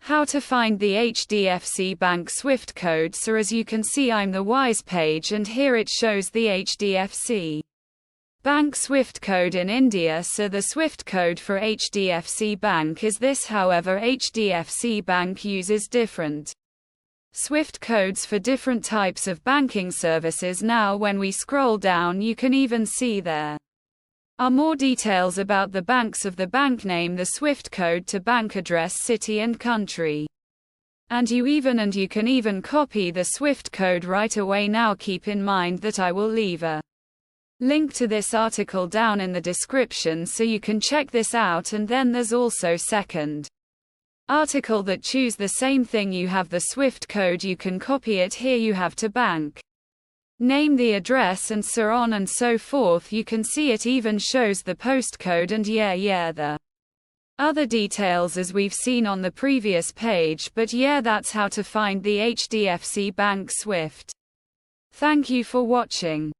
How to find the HDFC bank SWIFT code. So as you can see, I'm the WISE page and here it shows the HDFC bank SWIFT code in India. So the SWIFT code for HDFC bank is this. However, HDFC bank uses different SWIFT codes for different types of banking services. Now when we scroll down, you can even see there are more details about the banks of the bank name, the SWIFT code to bank address, city and country. And you can even copy the SWIFT code right away. Now keep in mind that I will leave a link to this article down in the description so you can check this out. And then there's also second article that choose the same thing. You have the SWIFT code, you can copy it here. You have to bank name, the address, and so on and so forth. You can see it even shows the postcode and the other details as we've seen on the previous page. But that's how to find the HDFC bank SWIFT. Thank you for watching.